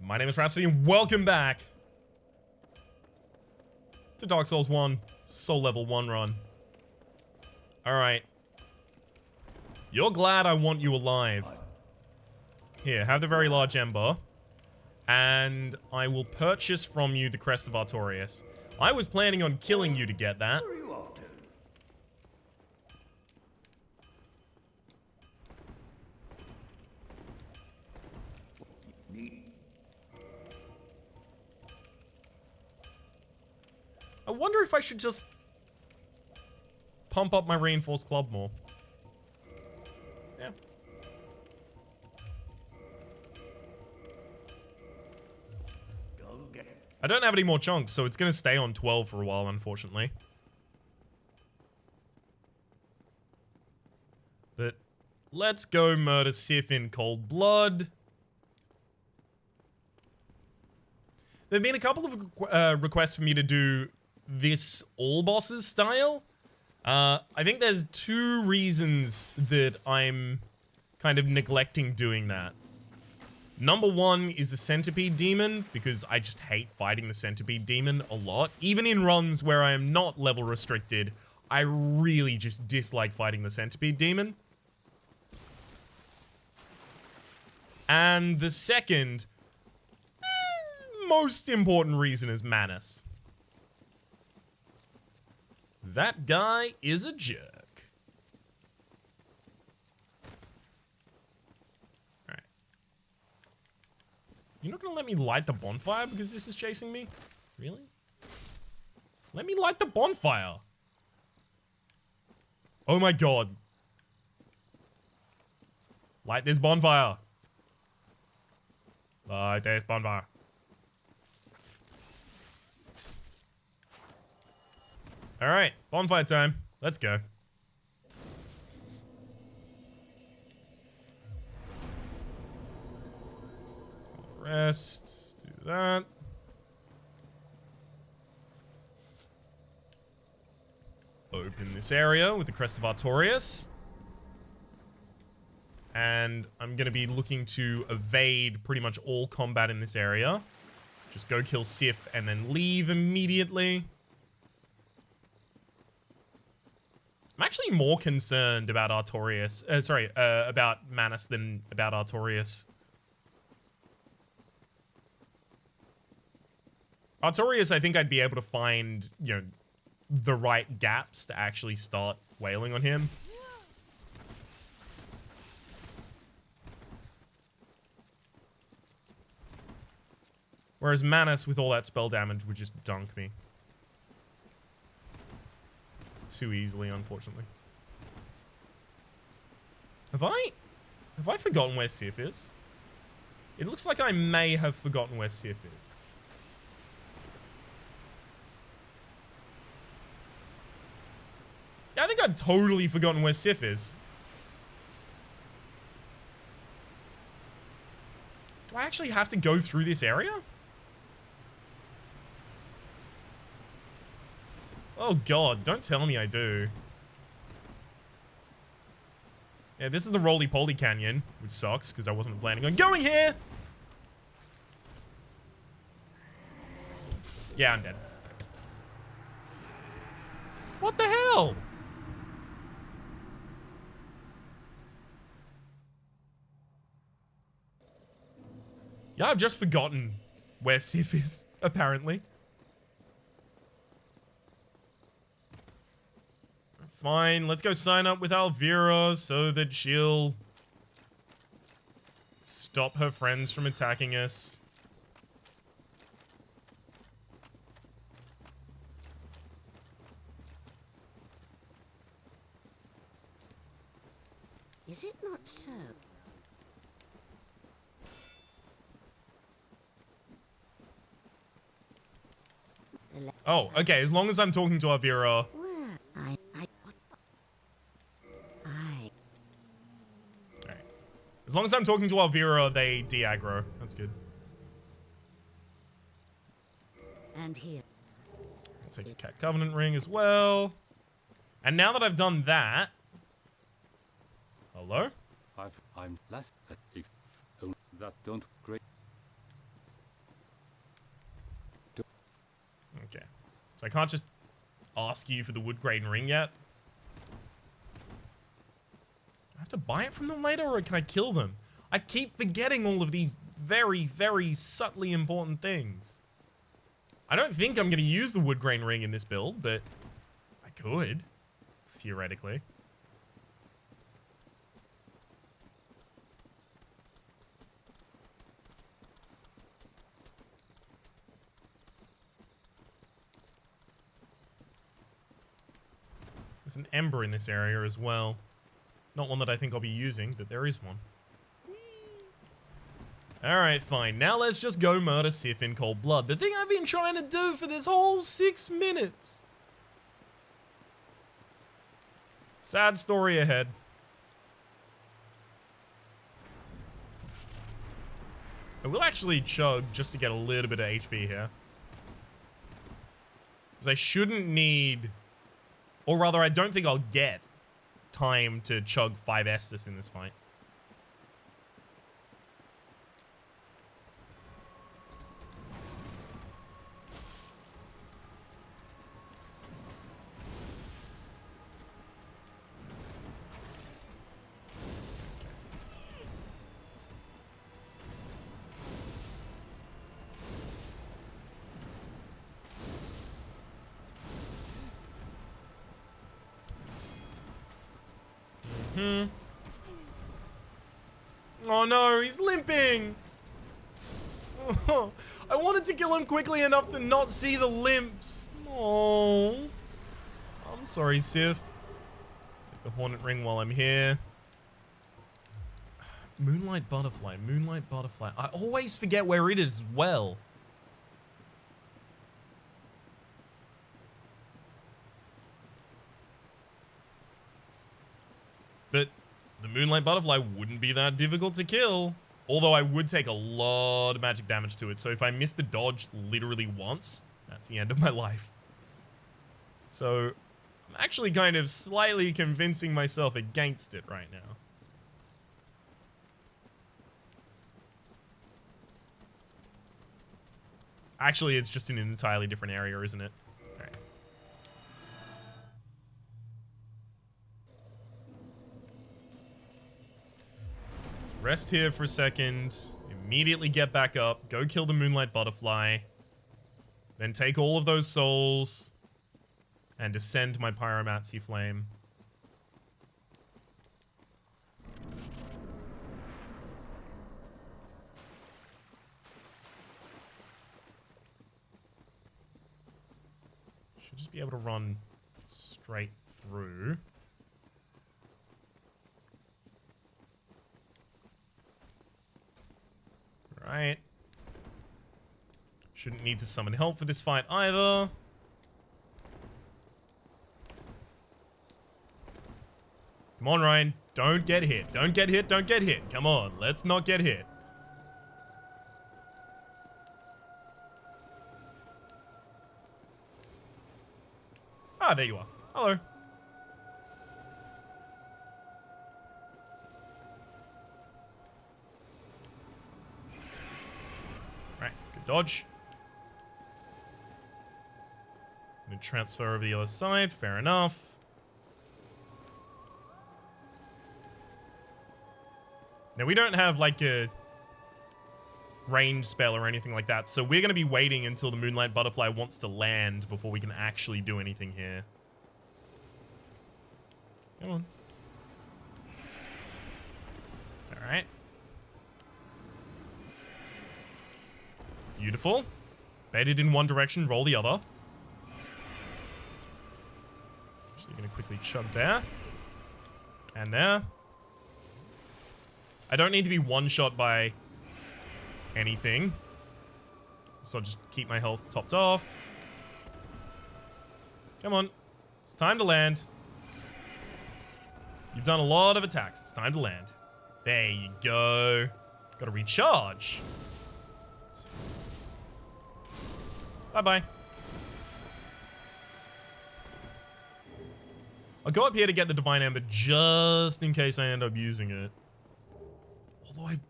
My name is Rhapsody and welcome back to Dark Souls 1 Soul Level 1 run. Alright. You're glad I want you alive. Here, have the very large ember. And I will purchase from you the Crest of Artorias. I was planning on killing you to get that. I wonder if I should just pump up my reinforced club more. Yeah. I don't have any more chunks, so it's going to stay on 12 for a while, unfortunately. But let's go murder Sif in cold blood. There have been a couple of requests for me to do this all bosses style. I think there's two reasons that I'm kind of neglecting doing that. Number one is the Centipede Demon, because I just hate fighting the Centipede Demon a lot. Even in runs where I am not level restricted, I really just dislike fighting the Centipede Demon. And the second, most important reason is Manus. That guy is a jerk. Alright. You're not gonna let me light the bonfire because this is chasing me? Really? Let me light the bonfire. Oh my god. Light this bonfire. Light this bonfire. Alright, bonfire time. Let's go. Rest. Let's do that. Open this area with the Crest of Artorias. And I'm going to be looking to evade pretty much all combat in this area. Just go kill Sif and then leave immediately. I'm actually more concerned about Artorias. About Manus than about Artorias. Artorias, I think I'd be able to find, you know, the right gaps to actually start wailing on him. Whereas Manus, with all that spell damage, would just dunk me. Too easily, unfortunately. Have I forgotten where Sif is? It looks like I may have forgotten where Sif is. Yeah, I think I've totally forgotten where Sif is. Do I actually have to go through this area? Oh god, don't tell me I do. Yeah, this is the Roly-Poly Canyon, which sucks, because I wasn't planning on going here! Yeah, I'm dead. What the hell? Yeah, I've just forgotten where Sif is, apparently. Fine, let's go sign up with Alvira so that she'll stop her friends from attacking us. Is it not so? Oh, okay, as long as I'm talking to Alvira. As long as I'm talking to Alvira, they de-aggro. That's good. And here. I'll take a Cat Covenant ring as well. And now that I've done that... Hello? I'm less that don't great. So I can't just ask you for the wood grain ring yet. I have to buy it from them later, or can I kill them? I keep forgetting all of these very, very subtly important things. I don't think I'm going to use the wood grain ring in this build, but I could, theoretically. There's an ember in this area as well. Not one that I think I'll be using, but there is one. Alright, fine. Now let's just go murder Sif in cold blood. The thing I've been trying to do for this whole 6 minutes. Sad story ahead. I will actually chug just to get a little bit of HP here. Because I shouldn't need... Or rather, I don't think I'll get time to chug 5 Estus in this fight. Oh no, he's limping! Oh, I wanted to kill him quickly enough to not see the limps. Oh, I'm sorry, Sif. Take the Hornet Ring while I'm here. Moonlight Butterfly, Moonlight Butterfly. I always forget where it is as well. But the Moonlight Butterfly wouldn't be that difficult to kill. Although I would take a lot of magic damage to it. So if I miss the dodge literally once, that's the end of my life. So I'm actually kind of slightly convincing myself against it right now. Actually, it's just in an entirely different area, isn't it? Alright. Let's rest here for a second. Immediately get back up. Go kill the Moonlight Butterfly. Then take all of those souls. And descend my Pyromancy Flame. Should just be able to run straight through. Right. Shouldn't need to summon help for this fight either. Come on, Ryan. Don't get hit. Don't get hit. Don't get hit. Come on. Let's not get hit. Ah, there you are. Hello. Right. Good dodge. Gonna transfer over the other side. Fair enough. Now, we don't have, like, a range spell or anything like that, so we're going to be waiting until the Moonlight Butterfly wants to land before we can actually do anything here. Come on. Alright. Beautiful. Baited in one direction, roll the other. Actually going to quickly chug there. And there. I don't need to be one-shot by anything. So I'll just keep my health topped off. Come on. It's time to land. You've done a lot of attacks. It's time to land. There you go. Gotta recharge. Bye-bye. I'll go up here to get the Divine Ember just in case I end up using it. Although I've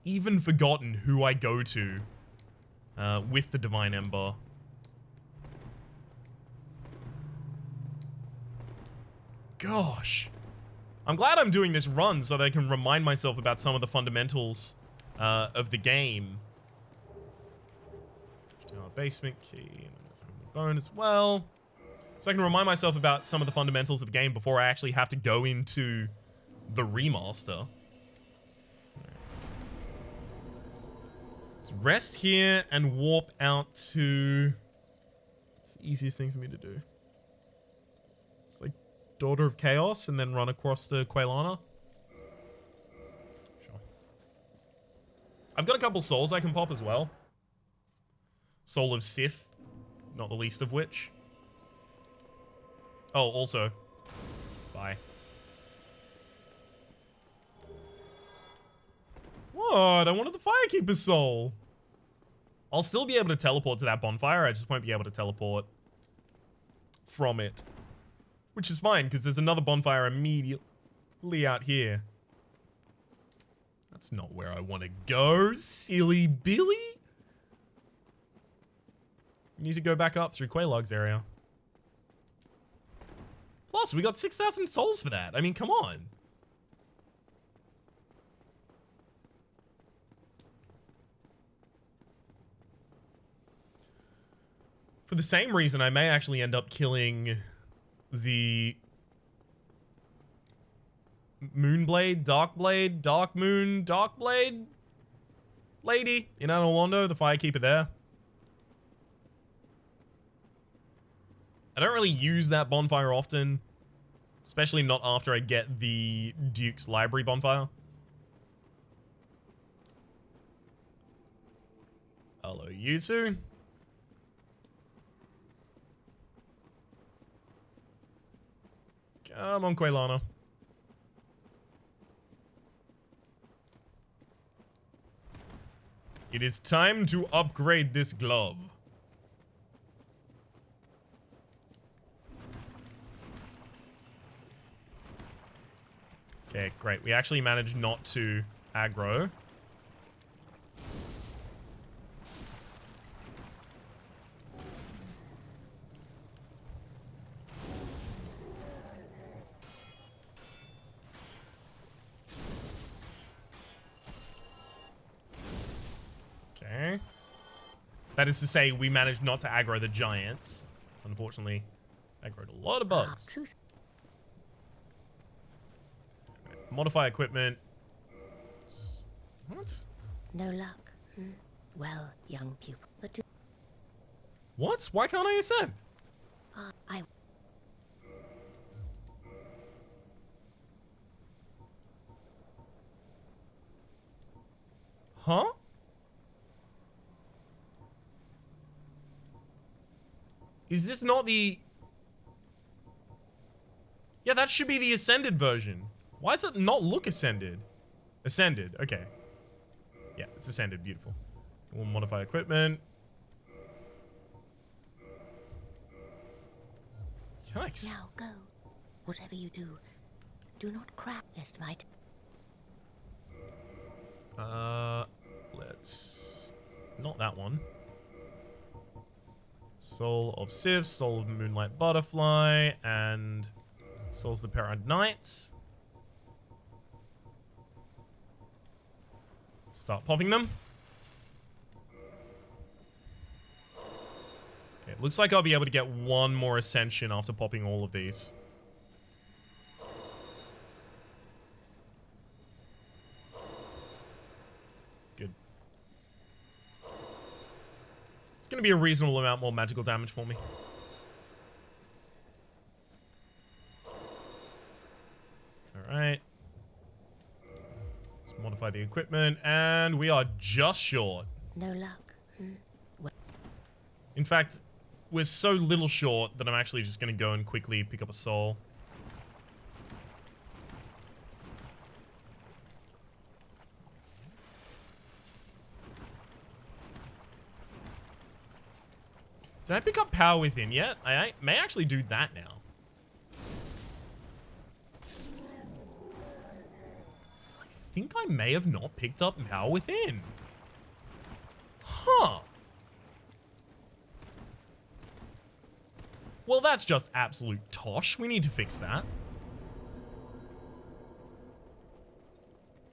even forgotten who I go to with the Divine Ember. gosh. I'm glad I'm doing this run so that I can remind myself about some of the fundamentals of the game. Basement key, and there's a bone as well. So I can remind myself about some of the fundamentals of the game before I actually have to go into the remaster. Let's rest here and warp out to... It's the easiest thing for me to do. It's like Daughter of Chaos and then run across to Quelana. Sure. I've got a couple souls I can pop as well. Soul of Sith, not the least of which. Oh, also. Bye. What? I wanted the Firekeeper's soul. I'll still be able to teleport to that bonfire. I just won't be able to teleport from it. Which is fine, because there's another bonfire immediately out here. That's not where I want to go, silly Billy. We need to go back up through Quelaag's area. Plus, we got 6,000 souls for that. I mean, come on. For the same reason, I may actually end up killing the Moonblade, Darkblade, Dark Moon, Darkblade lady in Londo, the Firekeeper there. I don't really use that bonfire often, especially not after I get the Duke's Library bonfire. Hello, Yuzu. Come on, Quelana. It is time to upgrade this glove. Okay, great. We actually managed not to aggro. Okay. That is to say, we managed not to aggro the giants. Unfortunately, aggroed a lot of bugs. Modify equipment. What? No luck. Well, young pupil, but do... What? Why can't I ascend? I... Huh? Is this not the... Yeah, that should be the ascended version. Why does it not look ascended? Ascended, okay. Yeah, it's ascended, beautiful. We'll modify equipment. Yikes. Now go. Whatever you do, do not crack, lest might. Let's... Not that one. Soul of Sif, Soul of Moonlight Butterfly, and Souls of the Parent Knights. Start popping them. Okay, it looks like I'll be able to get one more ascension after popping all of these. Good. It's going to be a reasonable amount more magical damage for me. Alright. Modify the equipment, and we are just short. No luck. In fact, we're so little short that I'm actually just going to go and quickly pick up a soul. Did I pick up Power Within yet? I may actually do that now. I think I may have not picked up Power Within. Huh. Well, that's just absolute tosh. We need to fix that.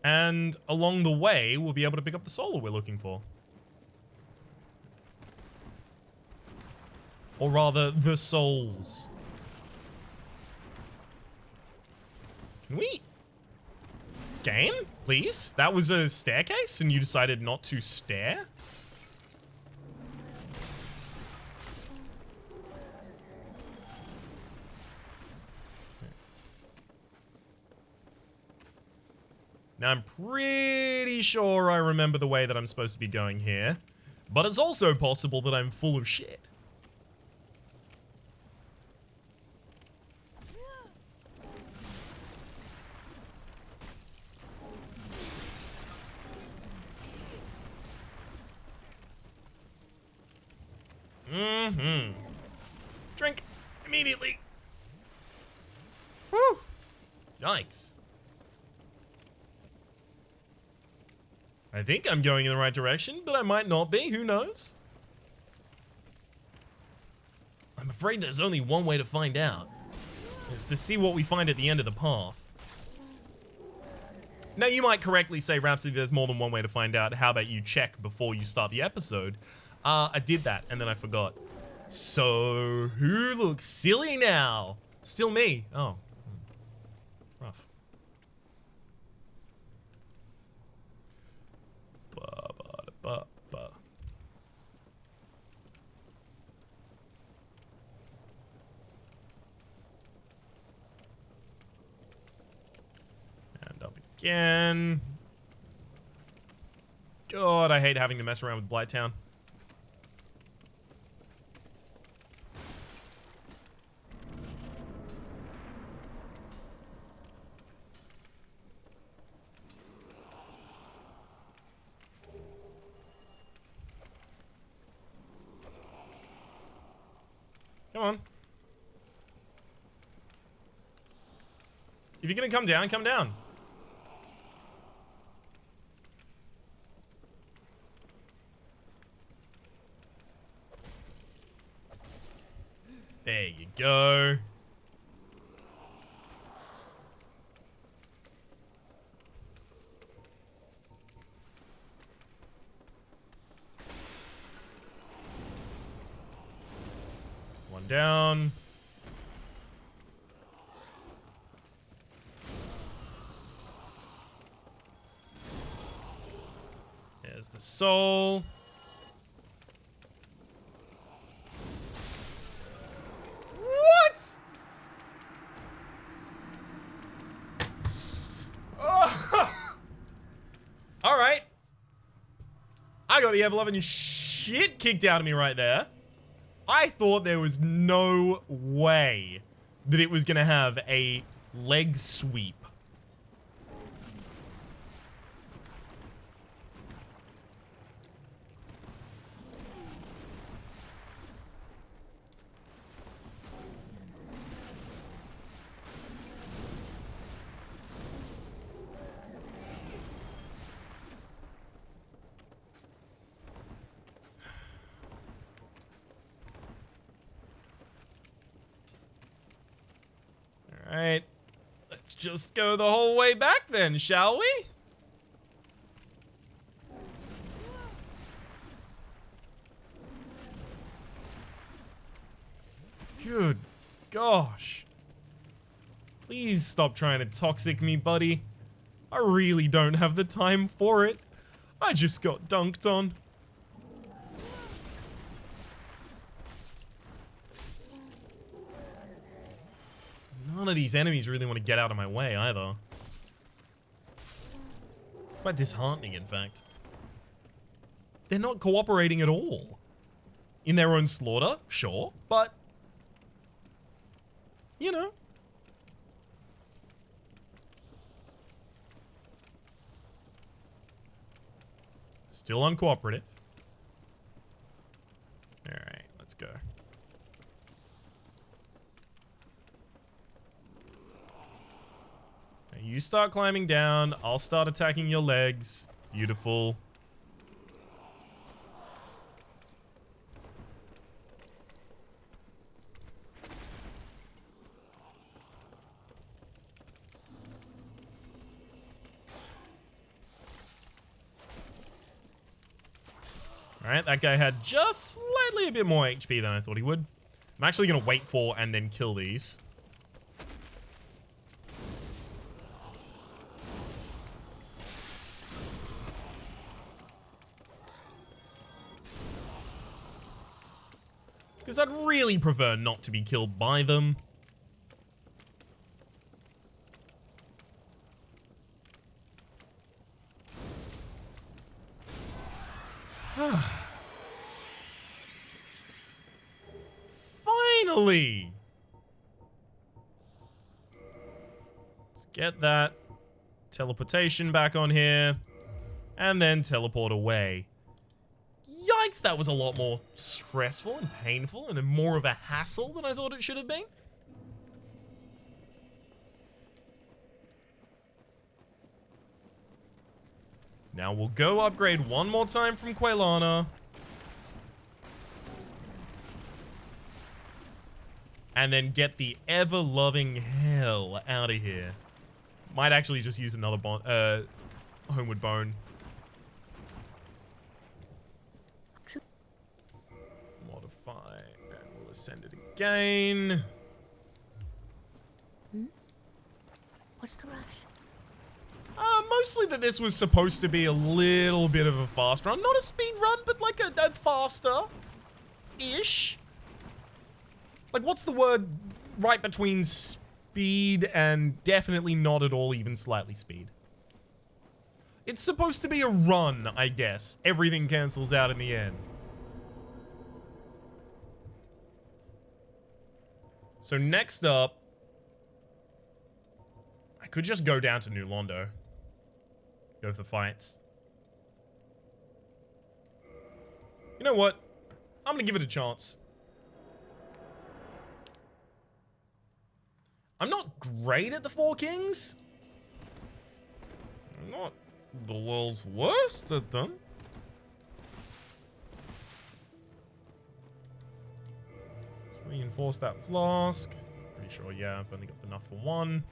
And along the way, we'll be able to pick up the solar we're looking for. Or rather, the souls. Can we... Game? Please? That was a staircase and you decided not to stare? Now, I'm pretty sure I remember the way that I'm supposed to be going here. But it's also possible that I'm full of shit. Mm-hmm. Drink immediately. Whew. Yikes. I think I'm going in the right direction, but I might not be. Who knows? I'm afraid there's only one way to find out. It's to see what we find at the end of the path. Now, you might correctly say, Rhapsody, there's more than one way to find out. How about you check before you start the episode? I did that, and then I forgot. So, who looks silly now? Still me. Oh. Rough. And up again. God, I hate having to mess around with Blighttown. Come on. If you're gonna come down, come down. There you go. One down. There's the soul. What? Oh. All right. I got the ever-loving shit kicked out of me right there. I thought there was no way that it was going to have a leg sweep. Alright, let's just go the whole way back then, shall we? Good gosh. Please stop trying to toxic me, buddy. I really don't have the time for it. I just got dunked on. None of these enemies really want to get out of my way either. It's quite disheartening, in fact. They're not cooperating at all. In their own slaughter, sure, but... you know. Still uncooperative. Alright, let's go. You start climbing down. I'll start attacking your legs. Beautiful. Alright, that guy had just slightly a bit more HP than I thought he would. I'm actually going to wait for and then kill these. Because I'd really prefer not to be killed by them. Finally! Let's get that teleportation back on here. And then teleport away. Yikes, that was a lot more stressful and painful and more of a hassle than I thought it should have been. Now we'll go upgrade one more time from Quelana. And then get the ever-loving hell out of here. Might actually just use another Homeward Bone. Modify, and we'll ascend it again. What's the rush? Mostly that this was supposed to be a little bit of a fast run. Not a speed run, but like a faster-ish. Like, what's the word right between speed and definitely not at all even slightly speed? It's supposed to be a run, I guess. Everything cancels out in the end. So next up, I could just go down to New Londo. Go for the fights. You know what? I'm gonna give it a chance. I'm not great at the Four Kings. I'm not the world's worst at them. Let's reinforce that flask. Pretty sure, yeah, I've only got enough for one.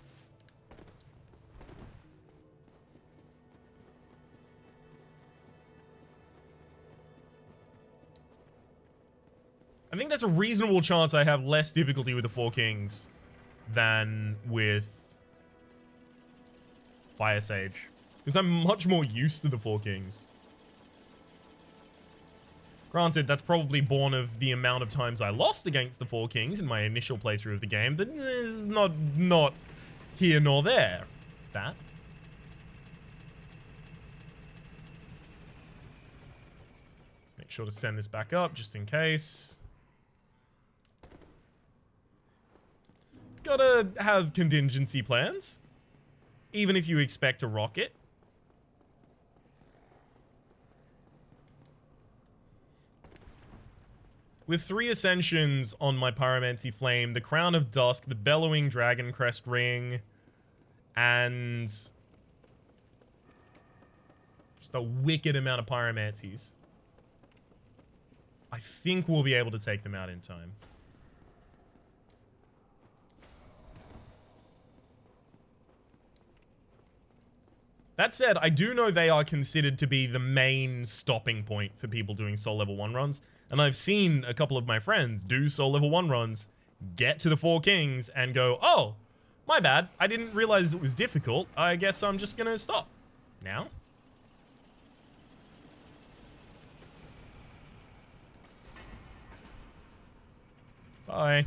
I think there's a reasonable chance I have less difficulty with the Four Kings than with Fire Sage. Because I'm much more used to the Four Kings. Granted, that's probably born of the amount of times I lost against the Four Kings in my initial playthrough of the game, but it's not here nor there. That. Make sure to send this back up just in case. Gotta have contingency plans, even if you expect to rock it. With 3 ascensions on my Pyromancy Flame, the Crown of Dusk, the Bellowing Dragon Crest Ring, and just a wicked amount of Pyromancies, I think we'll be able to take them out in time. That said, I do know they are considered to be the main stopping point for people doing Soul Level 1 runs. And I've seen a couple of my friends do Soul Level 1 runs, get to the Four Kings, and go, oh, my bad. I didn't realize it was difficult. I guess I'm just gonna stop now. Bye.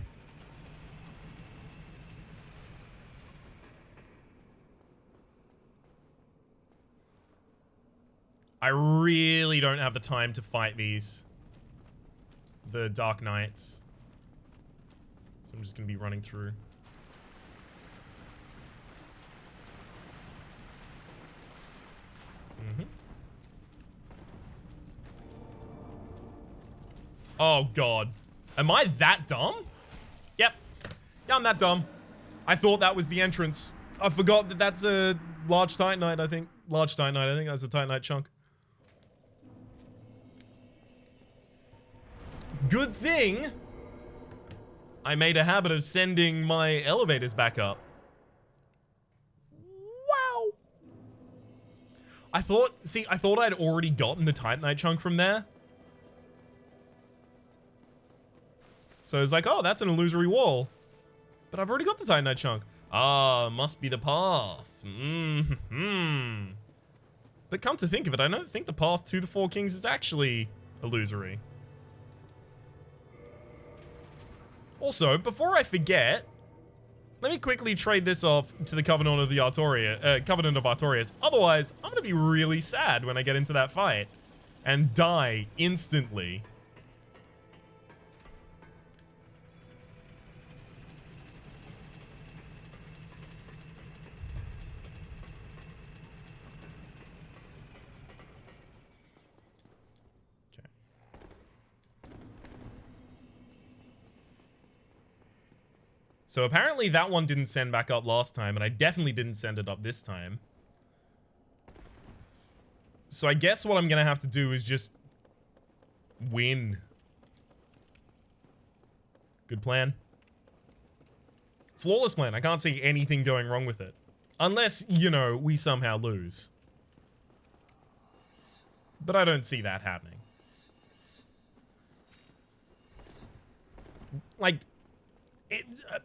I really don't have the time to fight these. The Dark Knights. So I'm just going to be running through. Oh, God. Am I that dumb? Yep. Yeah, I'm that dumb. I thought that was the entrance. I forgot that that's a large Titanite, I think. Large Titanite, I think that's a Titanite chunk. Good thing I made a habit of sending my elevators back up. Wow. I thought I'd already gotten the Titanite chunk from there. So it's like, oh, that's an illusory wall. But I've already got the Titanite chunk. Ah, must be the path. Mm-hmm. But come to think of it, I don't think the path to the Four Kings is actually illusory. Also, before I forget, let me quickly trade this off to the Covenant of Artorias. Otherwise, I'm going to be really sad when I get into that fight and die instantly. So apparently that one didn't send back up last time, and I definitely didn't send it up this time. So I guess what I'm gonna have to do is just win. Good plan. Flawless plan. I can't see anything going wrong with it. Unless, you know, we somehow lose. But I don't see that happening. Like...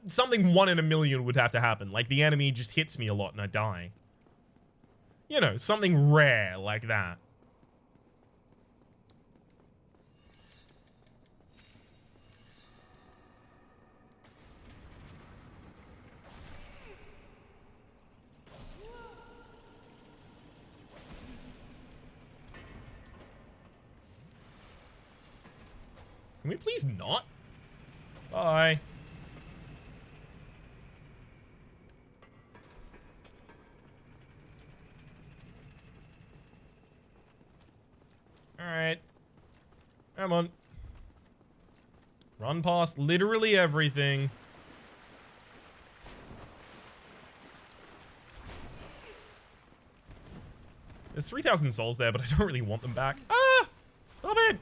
something 1 in a million would have to happen. Like, the enemy just hits me a lot and I die. You know, something rare like that. Can we please not? Bye. Alright. Come on. Run past literally everything. There's 3,000 souls there, but I don't really want them back. Ah! Stop it!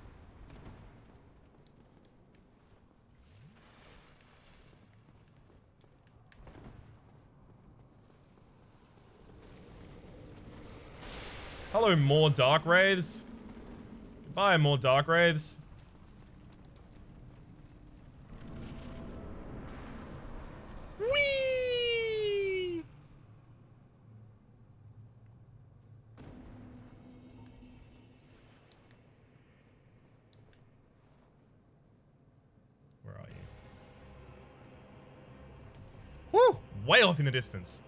Hello, more Dark Wraiths. Goodbye, more Dark Wraiths. Whee! Where are you? Woo! Way off in the distance.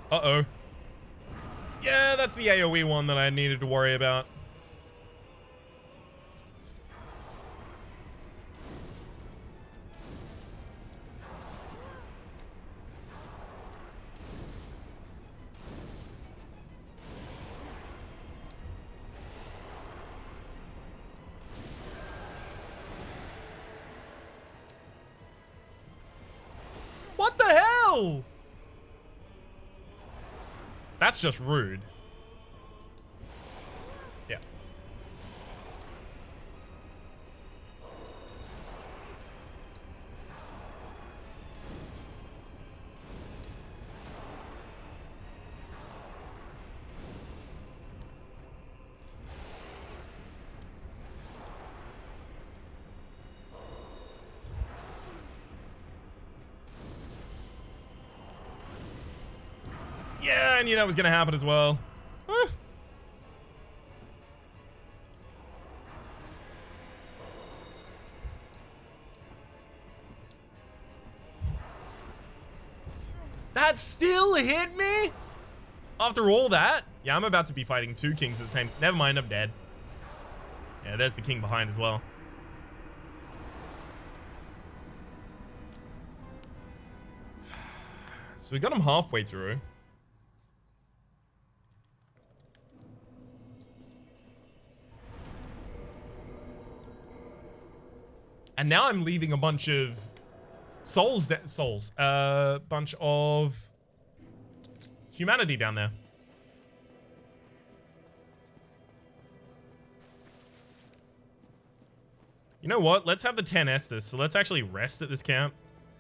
Uh-oh. Yeah, that's the AoE one that I needed to worry about. What the hell? That's just rude. Yeah. Yeah, I knew that was gonna happen as well. Huh. That still hit me? After all that? Yeah, I'm about to be fighting 2 kings at the same... Never mind, I'm dead. Yeah, there's the king behind as well. So we got him halfway through. And now I'm leaving a bunch of bunch of humanity down there. You know what? Let's have the 10 Estus. So let's actually rest at this camp.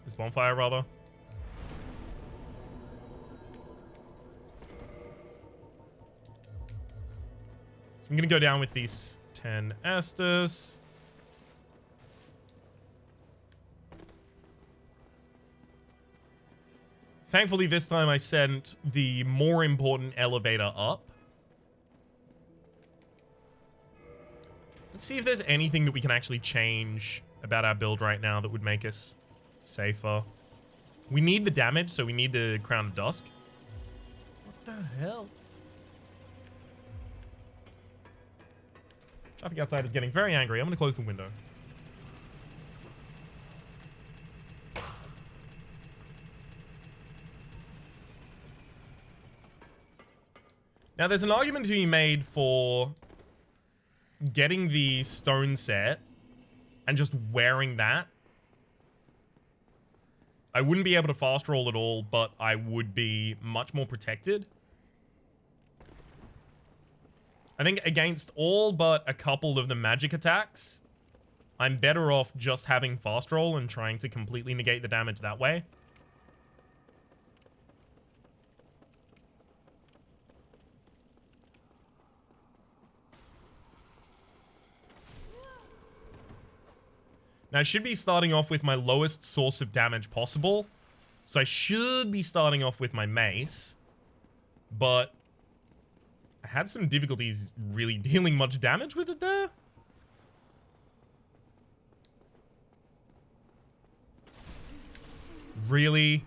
This bonfire, rather. So I'm going to go down with these 10 Estus. Thankfully, this time I sent the more important elevator up. Let's see if there's anything that we can actually change about our build right now that would make us safer. We need the damage, so we need the Crown of Dusk. What the hell? Traffic outside is getting very angry. I'm going to close the window. Now, there's an argument to be made for getting the stone set and just wearing that. I wouldn't be able to fast roll at all, but I would be much more protected. I think against all but a couple of the magic attacks, I'm better off just having fast roll and trying to completely negate the damage that way. Now, I should be starting off with my lowest source of damage possible. So I should be starting off with my mace. But I had some difficulties really dealing much damage with it there. Really?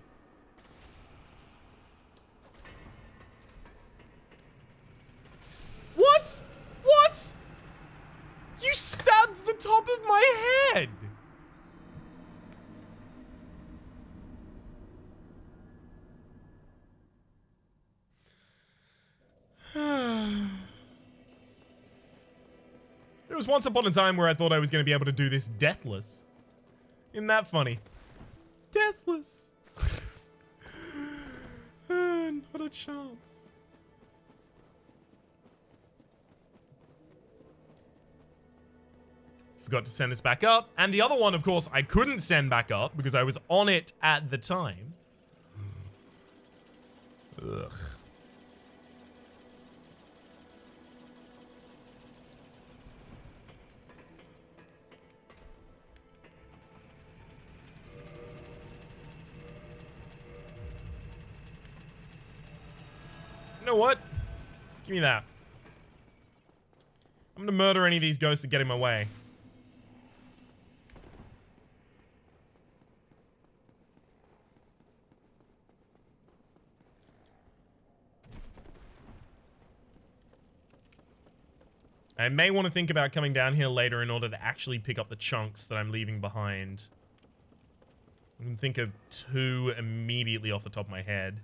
What? What? You stabbed the top of my head! There was once upon a time where I thought I was going to be able to do this deathless. Isn't that funny? Deathless. Not a chance. Forgot to send this back up. And the other one, of course, I couldn't send back up because I was on it at the time. Ugh. You know what? Give me that. I'm gonna murder any of these ghosts that get in my way. I may want to think about coming down here later in order to actually pick up the chunks that I'm leaving behind. I can think of two immediately off the top of my head.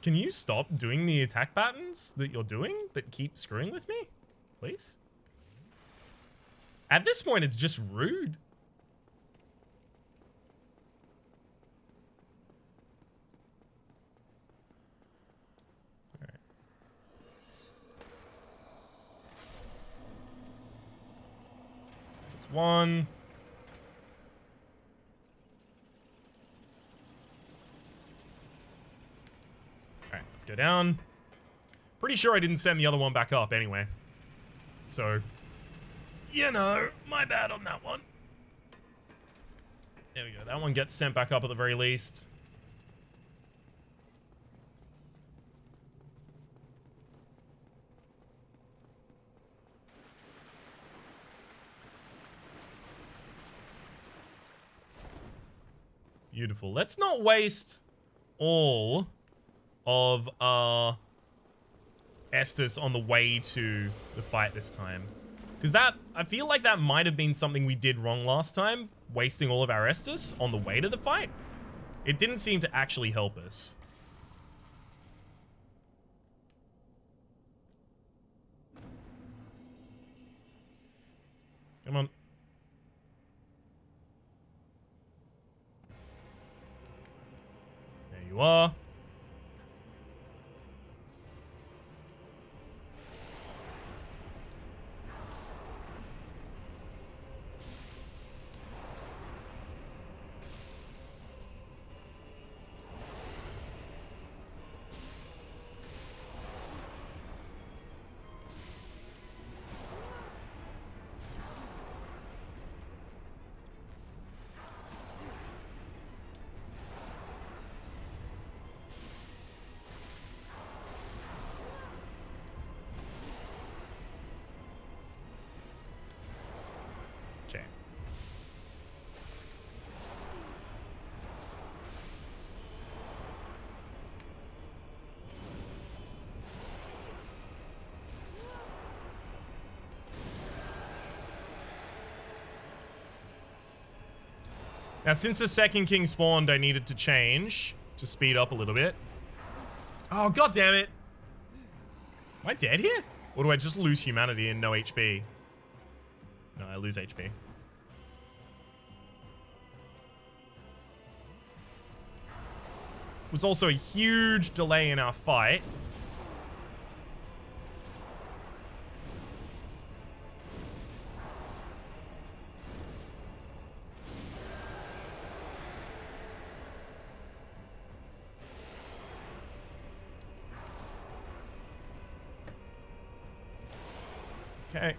Can you stop doing the attack patterns that you're doing that keep screwing with me? Please? At this point, it's just rude. All right. There's one. Go down. Pretty sure I didn't send the other one back up anyway. So, you know, my bad on that one. There we go. That one gets sent back up at the very least. Beautiful. Let's not waste all of Estus on the way to the fight this time. Because that, I feel like that might have been something we did wrong last time, wasting all of our Estus on the way to the fight. It didn't seem to actually help us. Come on. There you are. Okay. Now, since the second king spawned, I needed to change to speed up a little bit. Oh, god damn it. Am I dead here? Or do I just lose humanity and no HP? No, I lose HP. Was also a huge delay in our fight. Okay.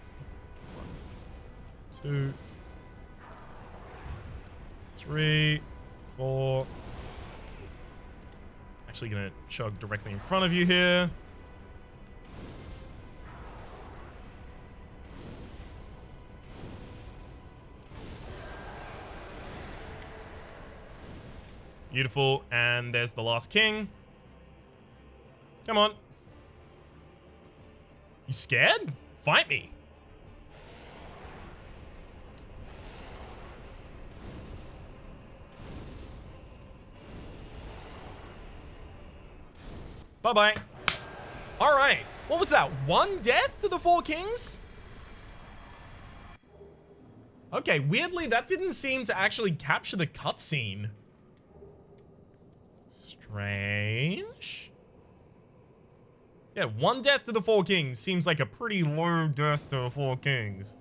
1, 2, 3, 4. Actually gonna chug directly in front of you here. Beautiful. And there's the last king. Come on. You scared? Fight me. Bye-bye. All right. What was that? 1 death to the 4 kings? Okay, weirdly, that didn't seem to actually capture the cutscene. Strange. Yeah, 1 death to the 4 kings seems like a pretty low death to the 4 kings.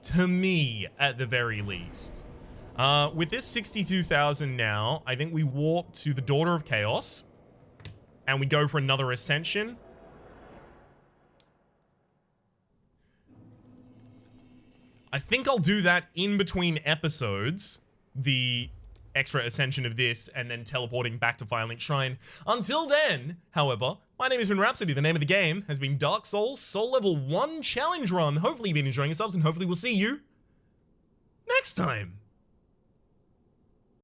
To me, at the very least. With this 62,000 now, I think we walk to the Daughter of Chaos. And we go for another ascension. I think I'll do that in between episodes. The extra ascension of this and then teleporting back to Firelink Shrine. Until then, however, my name has been Rhapsody. The name of the game has been Dark Souls Soul Level 1 Challenge Run. Hopefully you've been enjoying yourselves and hopefully we'll see you next time.